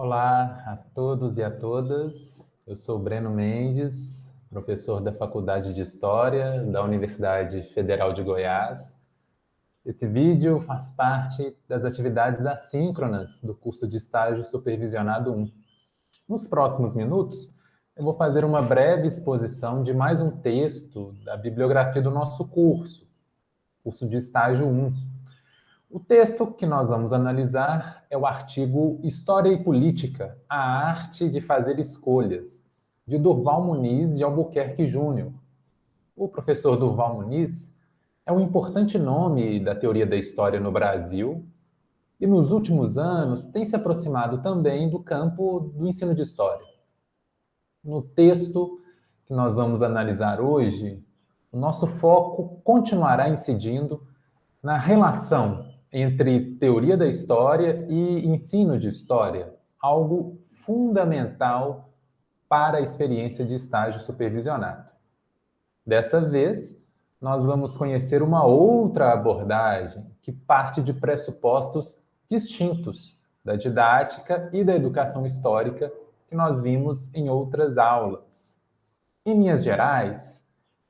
Olá a todos e a todas. Eu sou Breno Mendes, professor da Faculdade de História da Universidade Federal de Goiás. Esse vídeo faz parte das atividades assíncronas do curso de estágio supervisionado 1. Nos próximos minutos, eu vou fazer uma breve exposição de mais um texto da bibliografia do nosso curso de estágio 1. O texto que nós vamos analisar é o artigo História e Política, a arte de fazer escolhas, de Durval Muniz de Albuquerque Júnior. O professor Durval Muniz é um importante nome da teoria da história no Brasil e nos últimos anos tem se aproximado também do campo do ensino de história. No texto que nós vamos analisar hoje, o nosso foco continuará incidindo na relação entre teoria da história e ensino de história, algo fundamental para a experiência de estágio supervisionado. Dessa vez, nós vamos conhecer uma outra abordagem que parte de pressupostos distintos da didática e da educação histórica que nós vimos em outras aulas. Em linhas gerais,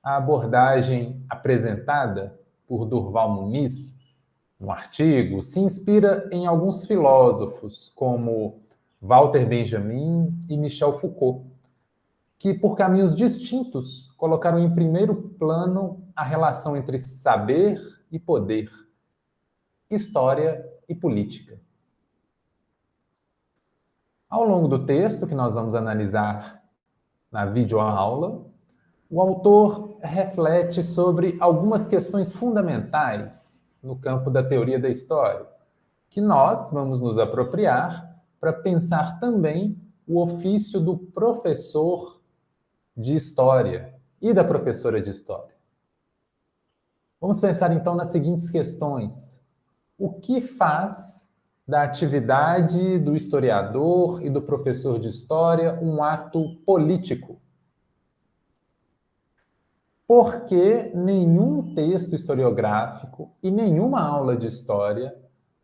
a abordagem apresentada por Durval Muniz no artigo se inspira em alguns filósofos como Walter Benjamin e Michel Foucault, que por caminhos distintos colocaram em primeiro plano a relação entre saber e poder, história e política. Ao longo do texto que nós vamos analisar na videoaula, o autor reflete sobre algumas questões fundamentais no campo da teoria da história, que nós vamos nos apropriar para pensar também o ofício do professor de história e da professora de história. Vamos pensar então nas seguintes questões. O que faz da atividade do historiador e do professor de história um ato político? Porque nenhum texto historiográfico e nenhuma aula de história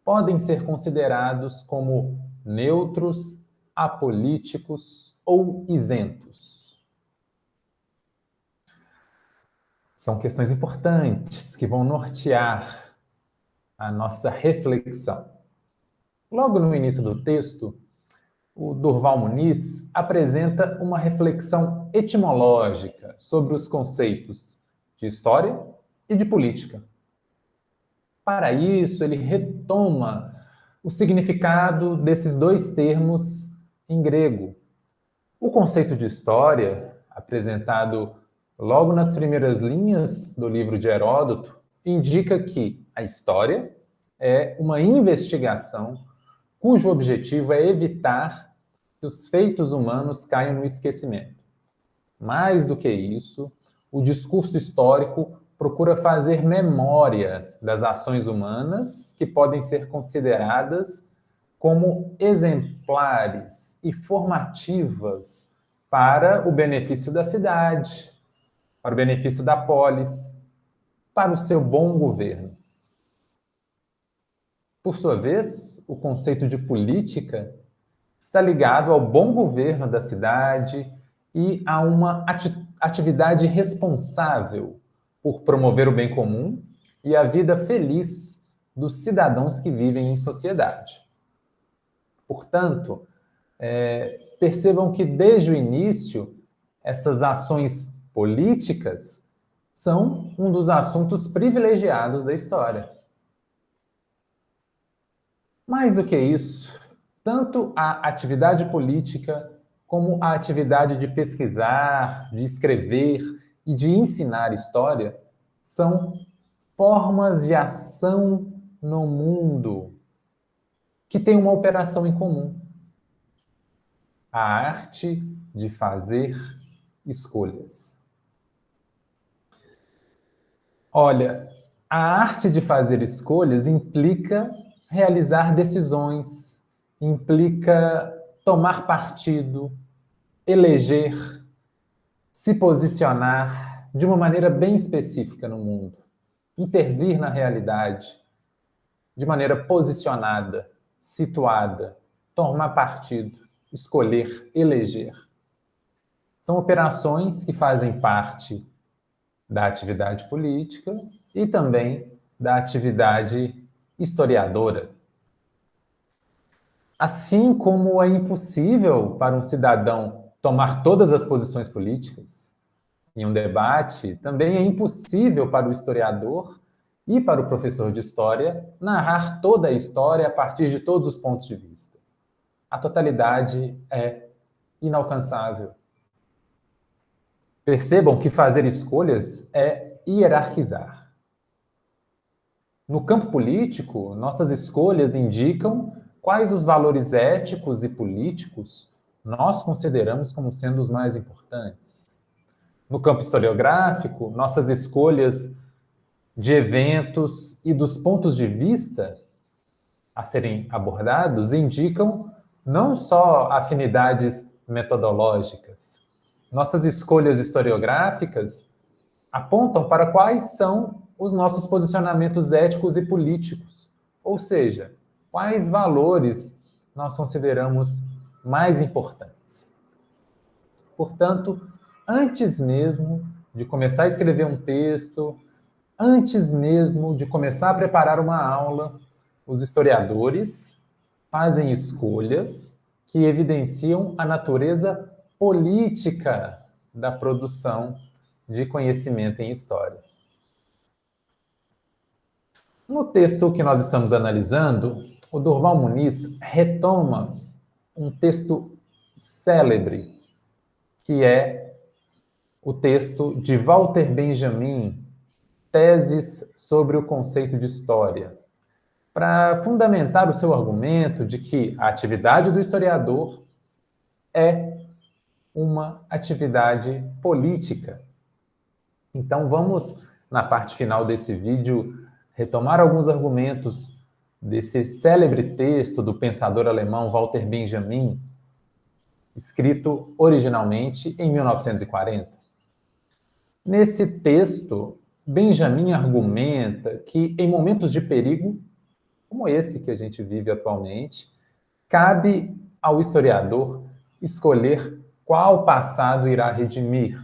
podem ser considerados como neutros, apolíticos ou isentos. São questões importantes que vão nortear a nossa reflexão. Logo no início do texto, o Durval Muniz apresenta uma reflexão etimológica sobre os conceitos de história e de política. Para isso, ele retoma o significado desses dois termos em grego. O conceito de história, apresentado logo nas primeiras linhas do livro de Heródoto, indica que a história é uma investigação cujo objetivo é evitar que os feitos humanos caiam no esquecimento. Mais do que isso, o discurso histórico procura fazer memória das ações humanas que podem ser consideradas como exemplares e formativas para o benefício da cidade, para o benefício da polis, para o seu bom governo. Por sua vez, o conceito de política está ligado ao bom governo da cidade e a uma atividade responsável por promover o bem comum e a vida feliz dos cidadãos que vivem em sociedade. Portanto, percebam que desde o início, essas ações políticas são um dos assuntos privilegiados da história. Mais do que isso, tanto a atividade política como a atividade de pesquisar, de escrever e de ensinar história são formas de ação no mundo que têm uma operação em comum: a arte de fazer escolhas. Olha, a arte de fazer escolhas implica realizar decisões, implica tomar partido, eleger, se posicionar de uma maneira bem específica no mundo, intervir na realidade de maneira posicionada, situada, tomar partido, escolher, eleger. São operações que fazem parte da atividade política e também da atividade historiadora. Assim como é impossível para um cidadão tomar todas as posições políticas em um debate, também é impossível para o historiador e para o professor de história narrar toda a história a partir de todos os pontos de vista. A totalidade é inalcançável. Percebam que fazer escolhas é hierarquizar. No campo político, nossas escolhas indicam quais os valores éticos e políticos nós consideramos como sendo os mais importantes. No campo historiográfico, nossas escolhas de eventos e dos pontos de vista a serem abordados indicam não só afinidades metodológicas. Nossas escolhas historiográficas apontam para quais são os nossos posicionamentos éticos e políticos, ou seja, quais valores nós consideramos mais importantes. Portanto, antes mesmo de começar a escrever um texto, antes mesmo de começar a preparar uma aula, os historiadores fazem escolhas que evidenciam a natureza política da produção de conhecimento em história. No texto que nós estamos analisando, o Durval Muniz retoma um texto célebre, que é o texto de Walter Benjamin, Teses sobre o conceito de história, para fundamentar o seu argumento de que a atividade do historiador é uma atividade política. Então vamos, na parte final desse vídeo, retomar alguns argumentos desse célebre texto do pensador alemão Walter Benjamin, escrito originalmente em 1940. Nesse texto, Benjamin argumenta que em momentos de perigo, como esse que a gente vive atualmente, cabe ao historiador escolher qual passado irá redimir.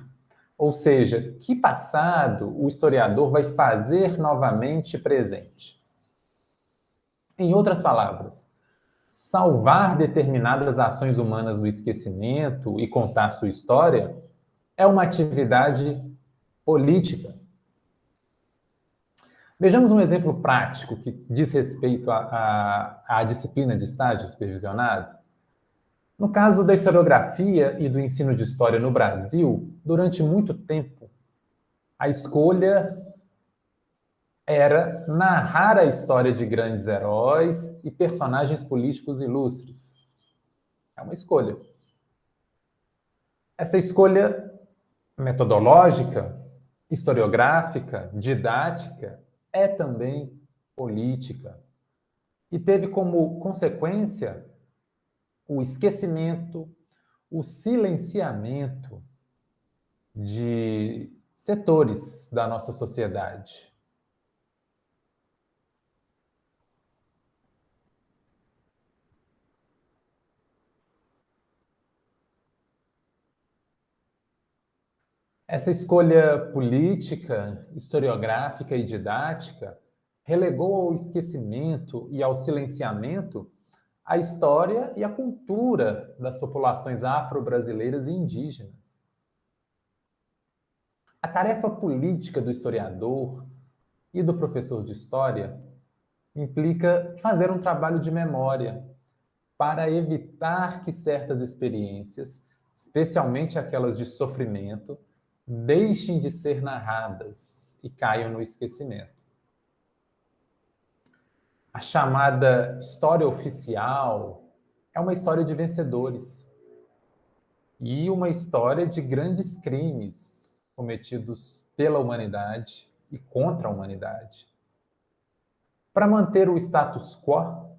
Ou seja, que passado o historiador vai fazer novamente presente. Em outras palavras, salvar determinadas ações humanas do esquecimento e contar sua história é uma atividade política. Vejamos um exemplo prático que diz respeito à disciplina de estágio supervisionado. No caso da historiografia e do ensino de história no Brasil, durante muito tempo, a escolha era narrar a história de grandes heróis e personagens políticos ilustres. É uma escolha. Essa escolha metodológica, historiográfica, didática, é também política. E teve como consequência o esquecimento, o silenciamento de setores da nossa sociedade. Essa escolha política, historiográfica e didática relegou ao esquecimento e ao silenciamento a história e a cultura das populações afro-brasileiras e indígenas. A tarefa política do historiador e do professor de história implica fazer um trabalho de memória para evitar que certas experiências, especialmente aquelas de sofrimento, deixem de ser narradas e caiam no esquecimento. A chamada história oficial é uma história de vencedores e uma história de grandes crimes cometidos pela humanidade e contra a humanidade. Para manter o status quo,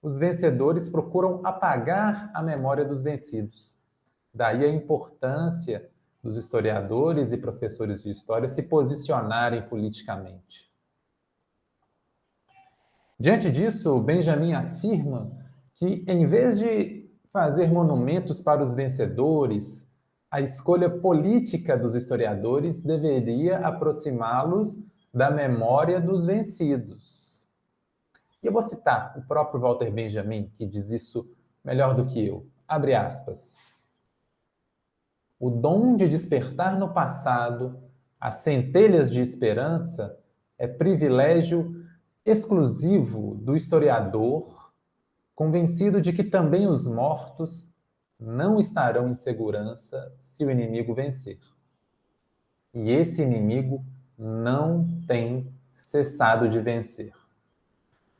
os vencedores procuram apagar a memória dos vencidos. Daí a importância dos historiadores e professores de história se posicionarem politicamente. Diante disso, Benjamin afirma que, em vez de fazer monumentos para os vencedores, a escolha política dos historiadores deveria aproximá-los da memória dos vencidos. E eu vou citar o próprio Walter Benjamin, que diz isso melhor do que eu. Abre aspas. O dom de despertar no passado as centelhas de esperança é privilégio exclusivo do historiador, convencido de que também os mortos não estarão em segurança se o inimigo vencer. E esse inimigo não tem cessado de vencer.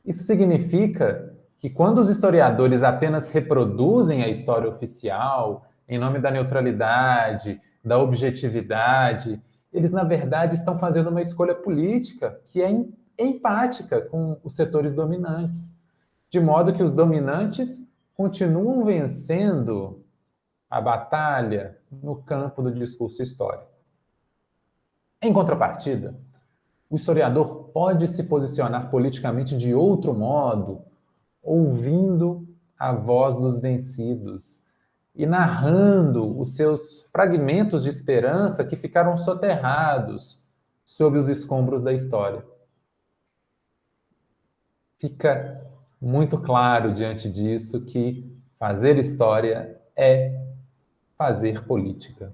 Isso significa que quando os historiadores apenas reproduzem a história oficial, em nome da neutralidade, da objetividade, eles, na verdade, estão fazendo uma escolha política que é empática com os setores dominantes, de modo que os dominantes continuam vencendo a batalha no campo do discurso histórico. Em contrapartida, o historiador pode se posicionar politicamente de outro modo, ouvindo a voz dos vencidos e narrando os seus fragmentos de esperança que ficaram soterrados sob os escombros da história. Fica muito claro diante disso que fazer história é fazer política.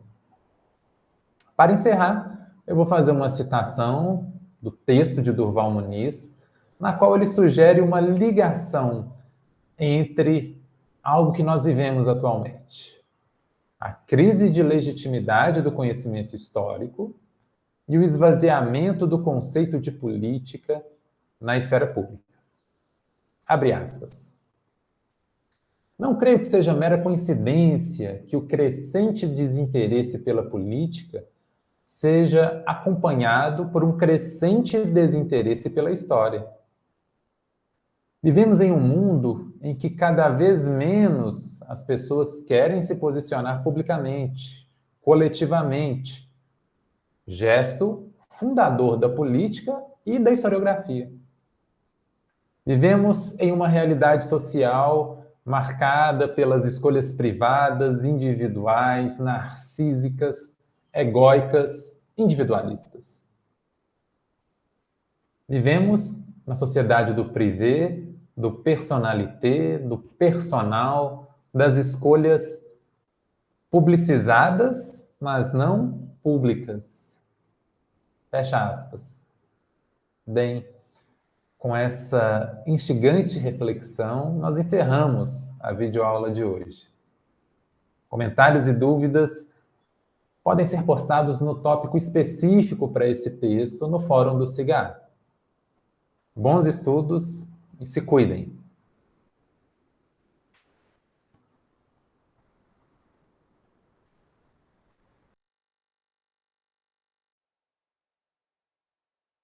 Para encerrar, eu vou fazer uma citação do texto de Durval Muniz, na qual ele sugere uma ligação entre algo que nós vivemos atualmente, a crise de legitimidade do conhecimento histórico e o esvaziamento do conceito de política na esfera pública. Abre aspas. Não creio que seja mera coincidência que o crescente desinteresse pela política seja acompanhado por um crescente desinteresse pela história. Vivemos em um mundo em que cada vez menos as pessoas querem se posicionar publicamente, coletivamente, gesto fundador da política e da historiografia. Vivemos em uma realidade social marcada pelas escolhas privadas, individuais, narcísicas, egóicas, individualistas. Vivemos na sociedade do privé, do personnalité, do personal, das escolhas publicizadas, mas não públicas. Fecha aspas. Bem, com essa instigante reflexão, nós encerramos a videoaula de hoje. Comentários e dúvidas podem ser postados no tópico específico para esse texto no fórum do CIGA. Bons estudos e se cuidem!